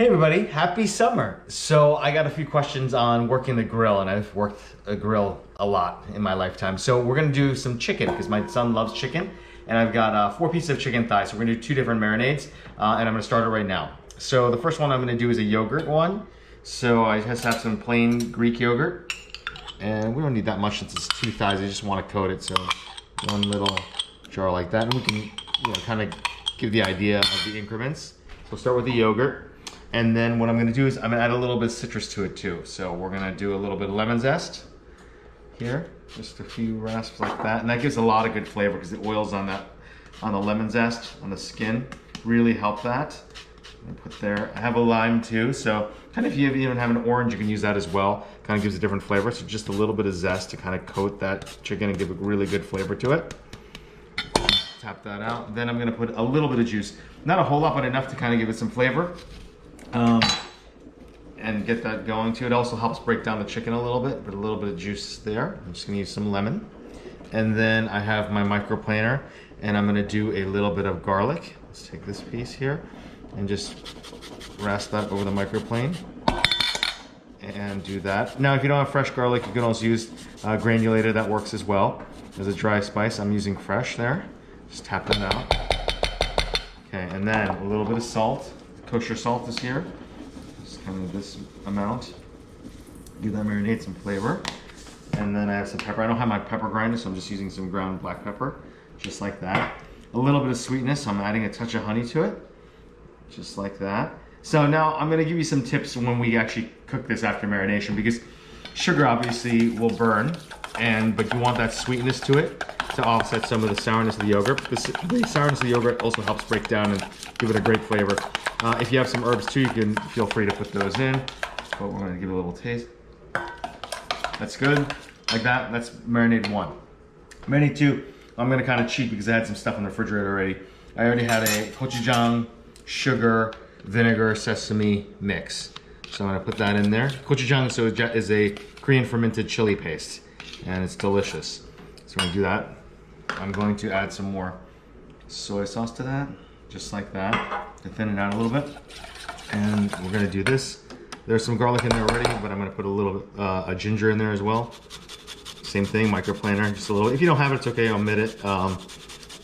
Hey everybody, happy summer. So I got a few questions on working the grill, and I've worked a grill a lot in my lifetime. So we're gonna do some chicken because my son loves chicken, and I've got 4 pieces of chicken thighs. So we're gonna do 2 different marinades, and I'm gonna start it right now. So the first one I'm gonna do is a yogurt one. So I just have some plain Greek yogurt, and we don't need that much since it's 2 thighs. I just wanna coat it, so 1 little jar like that, and we can kind of give the idea of the increments. So we'll start with the yogurt. And then what I'm gonna do is I'm gonna add a little bit of citrus to it too. So we're gonna do a little bit of lemon zest here, just a few rasps like that. And that gives a lot of good flavor because the oils on the lemon zest, on the skin, really help that. I put there, I have a lime too. So kind of if you even have an orange, you can use that as well. Kind of gives a different flavor. So just a little bit of zest to kind of coat that chicken and give a really good flavor to it. Tap that out. Then I'm gonna put a little bit of juice. Not a whole lot, but enough to kind of give it some flavor. And get that going too. It also helps break down the chicken a little bit, but a little bit of juice there. I'm just gonna use some lemon. And then I have my microplaner, and I'm gonna do a little bit of garlic. Let's take this piece here and just rasp that over the microplane and do that. Now, if you don't have fresh garlic, you can also use granulated. That works as well as a dry spice. I'm using fresh there. Just tap that out. Okay, and then a little bit of salt. Kosher salt is here, just kind of this amount. Give that marinade some flavor. And then I have some pepper. I don't have my pepper grinder, so I'm just using some ground black pepper, just like that. A little bit of sweetness, so I'm adding a touch of honey to it, just like that. So now I'm gonna give you some tips when we actually cook this after marination, because sugar obviously will burn, but you want that sweetness to it to offset some of the sourness of the yogurt. The sourness of the yogurt also helps break down and give it a great flavor. If you have some herbs too, you can feel free to put those in. But we're gonna give it a little taste. That's good, like that. That's marinade 1. Marinade 2, I'm gonna kind of cheat because I had some stuff in the refrigerator already. I already had a Kochujang, sugar, vinegar, sesame mix. So I'm gonna put that in there. Kochujang is a Korean fermented chili paste, and it's delicious. So we're gonna do that. I'm going to add some more soy sauce to that, just like that, to thin it out a little bit. And we're gonna do this. There's some garlic in there already, but I'm gonna put a little bit of ginger in there as well. Same thing, microplaner, just a little. If you don't have it, it's okay, omit it. I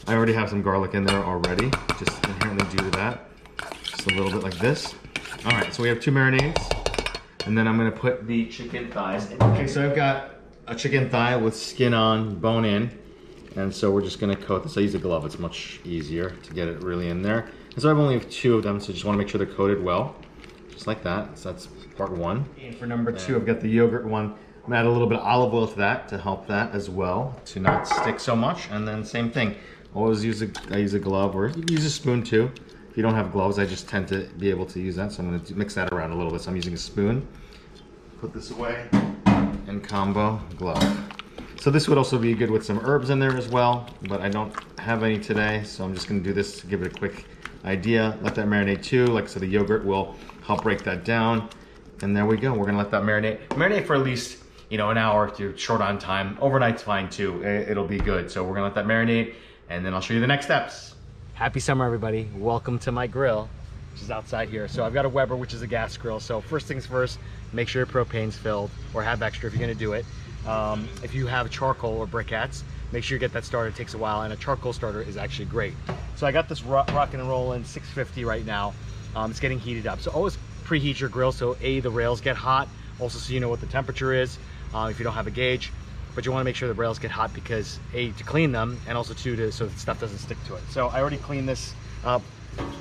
already have some garlic in there already. Just inherently do that. Just a little bit like this. All right, so we have 2 marinades. And then I'm gonna put the chicken thighs in. Okay, so I've got a chicken thigh with skin on, bone in. And so we're just gonna coat this. I use a glove, it's much easier to get it really in there. And so I only have 2 of them, so just wanna make sure they're coated well. Just like that, so that's part 1. And for number 2, I've got the yogurt one. I'm gonna add a little bit of olive oil to that to help that as well, to not stick so much. And then same thing, always I use a glove, or you can use a spoon too. If you don't have gloves, I just tend to be able to use that. So I'm gonna mix that around a little bit. So I'm using a spoon. Put this away, and combo glove. So this would also be good with some herbs in there as well, but I don't have any today, so I'm just gonna do this to give it a quick idea. Let that marinate too. Like I said, the yogurt will help break that down. And there we go. We're gonna let that marinate. Marinate for at least, an hour if you're short on time. Overnight's fine too. It'll be good. So we're gonna let that marinate, and then I'll show you the next steps. Happy summer, everybody. Welcome to my grill, which is outside here. So I've got a Weber, which is a gas grill. So first things first, make sure your propane's filled, or have extra if you're gonna do it. If you have charcoal or briquettes, make sure you get that started. It takes a while, and a charcoal starter is actually great. So I got this rocking and rolling 650 right now. It's getting heated up. So always preheat your grill so the rails get hot, also so you know what the temperature is if you don't have a gauge. But you want to make sure the rails get hot because to clean them, and also so the stuff doesn't stick to it. So I already cleaned this up,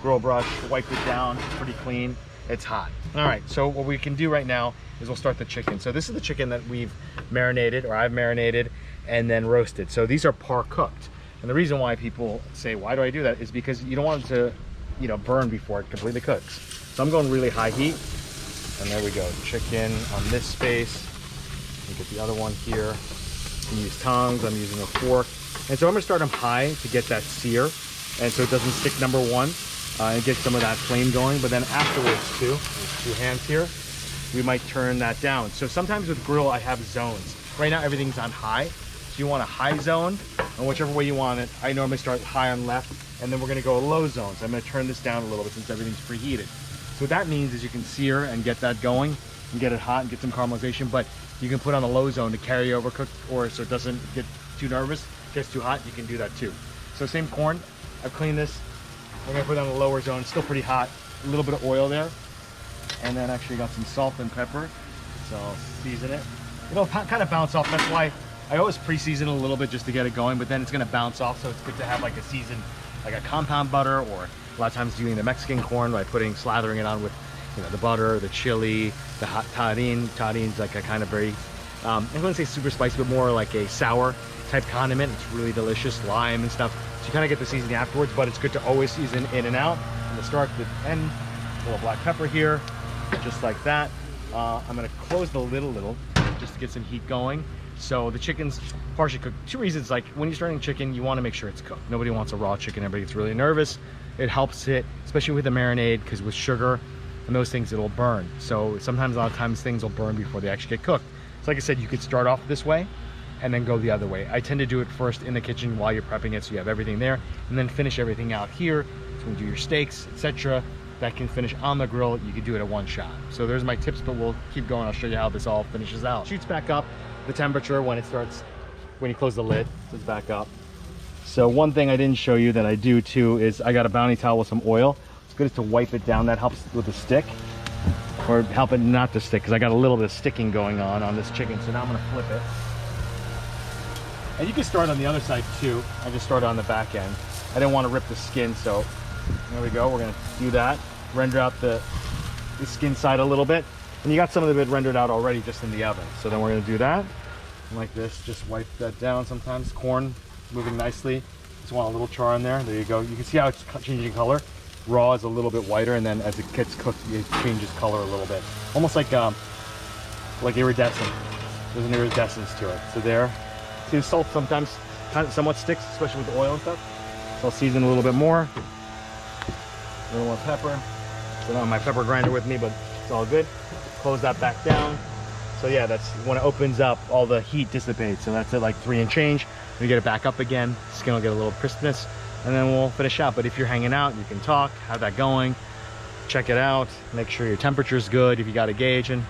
grill brush, wiped it down, pretty clean. It's hot. All right, so what we can do right now is we'll start the chicken. So this is the chicken that we've marinated, or I've marinated, and then roasted. So these are par cooked. And the reason why people say, why do I do that, is because you don't want it to, burn before it completely cooks. So I'm going really high heat, and there we go. Chicken on this space. Look at the other one here. You can use tongs, I'm using a fork. And so I'm gonna start them high to get that sear, and so it doesn't stick, number 1. And get some of that flame going, but then afterwards too, with 2 hands here, we might turn that down. So sometimes with grill, I have zones. Right now, everything's on high. So you want a high zone, and whichever way you want it. I normally start high on left, and then we're gonna go low zone. So I'm gonna turn this down a little bit since everything's preheated. So what that means is you can sear and get that going and get it hot and get some caramelization, but you can put on the low zone to carry over cook, or so it doesn't get too nervous, gets too hot, you can do that too. So same corn, I've cleaned this. We're gonna put it on the lower zone, it's still pretty hot. A little bit of oil there. And then actually got some salt and pepper. So I'll season it. It'll kind of bounce off, that's why I always pre-season a little bit just to get it going, but then it's gonna bounce off, so it's good to have like a seasoned, like a compound butter, or a lot of times doing the Mexican corn by slathering it on with, you know, the butter, the chili, the hot tahine. Tahine's like a kind of very, I wouldn't say super spicy, but more like a sour type condiment. It's really delicious, lime and stuff. So you kind of get the seasoning afterwards, but it's good to always season in and out. From the start to the end, a little black pepper here, just like that. I'm gonna close the lid a little, just to get some heat going. So the chicken's partially cooked. Two reasons, like when you're starting chicken, you wanna make sure it's cooked. Nobody wants a raw chicken, everybody gets really nervous. It helps it, especially with the marinade, because with sugar and those things, it'll burn. So sometimes, a lot of times, things will burn before they actually get cooked. So like I said, you could start off this way and then go the other way. I tend to do it first in the kitchen while you're prepping it, so you have everything there, and then finish everything out here. So when you do your steaks, etc., that can finish on the grill, you can do it at one shot. So there's my tips, but we'll keep going. I'll show you how this all finishes out. Shoots back up the temperature when it starts, when you close the lid, so it's back up. So one thing I didn't show you that I do too is I got a bounty towel with some oil. It's good to wipe it down. That helps with the stick, or help it not to stick, because I got a little bit of sticking going on this chicken. So now I'm gonna flip it. And you can start on the other side too. I just started on the back end. I didn't want to rip the skin, so there we go. We're gonna do that. Render out the skin side a little bit. And you got some of the bit rendered out already just in the oven. So then we're gonna do that. And like this, just wipe that down sometimes. Corn moving nicely. Just want a little char in there. There you go. You can see how it's changing color. Raw is a little bit whiter, and then as it gets cooked, it changes color a little bit. Almost like iridescent. There's an iridescence to it. So there. See the salt sometimes kind of somewhat sticks, especially with the oil and stuff. So I'll season a little bit more. A little more pepper. I don't have my pepper grinder with me, but it's all good. Close that back down. So yeah, that's when it opens up, all the heat dissipates. So that's at like 3 and change. We get it back up again. Skin will get a little crispness, and then we'll finish out. But if you're hanging out, you can talk, have that going, check it out, make sure your temperature's good if you got a gauge, and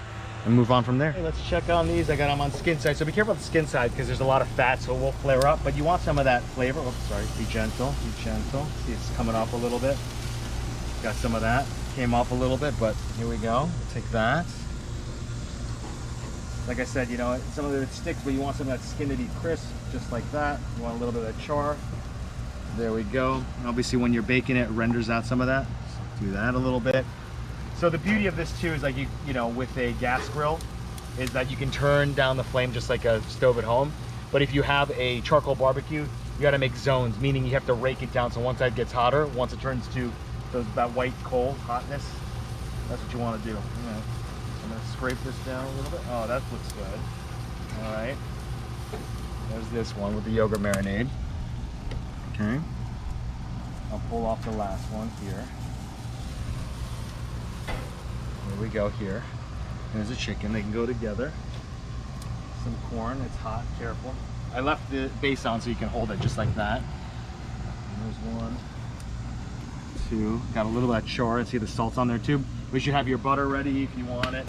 move on from there. Hey, let's check on these. I got them on skin side. So be careful with the skin side because there's a lot of fat, so it will flare up. But you want some of that flavor. Oops, sorry. Be gentle. Be gentle. See, it's coming off a little bit. Got some of that. Came off a little bit, but here we go. Take that. Like I said, you know, some of it sticks, but you want some of that skin to be crisp, just like that. You want a little bit of that char. There we go. And obviously, when you're baking it, it renders out some of that. So do that a little bit. So the beauty of this too is like you know, with a gas grill, is that you can turn down the flame just like a stove at home. But if you have a charcoal barbecue, you got to make zones, meaning you have to rake it down so one side gets hotter. Once it turns to that white coal hotness, that's what you want to do. Yeah. I'm gonna scrape this down a little bit. Oh, that looks good. All right. There's this one with the yogurt marinade. Okay. I'll pull off the last one here. There we go here. There's a chicken. They can go together. Some corn. It's hot. Careful. I left the base on so you can hold it just like that. And there's 1, 2. Got a little bit of char. See the salt's on there too. We should have your butter ready if you want it,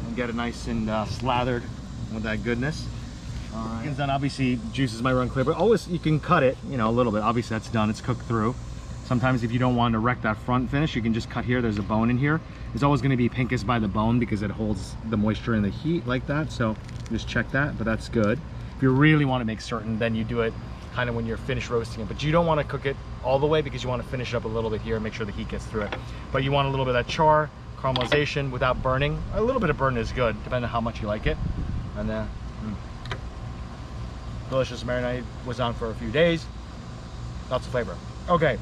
and get it nice and slathered with that goodness. All right. Chicken's done. Obviously, juices might run clear, but always you can cut it, you know, a little bit. Obviously, that's done. It's cooked through. Sometimes if you don't want to wreck that front finish, you can just cut here. There's a bone in here. It's always going to be pinkest by the bone because it holds the moisture and the heat like that. So just check that, but that's good. If you really want to make certain, then you do it kind of when you're finished roasting it. But you don't want to cook it all the way because you want to finish it up a little bit here and make sure the heat gets through it. But you want a little bit of that char, caramelization without burning. A little bit of burn is good, depending on how much you like it. And then delicious. Marinade was on for a few days. Lots of flavor. Okay.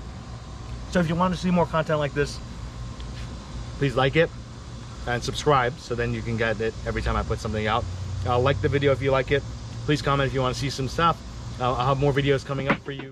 So if you want to see more content like this, please like it and subscribe so then you can get it every time I put something out. Like the video if you like it. Please comment if you want to see some stuff. I'll have more videos coming up for you.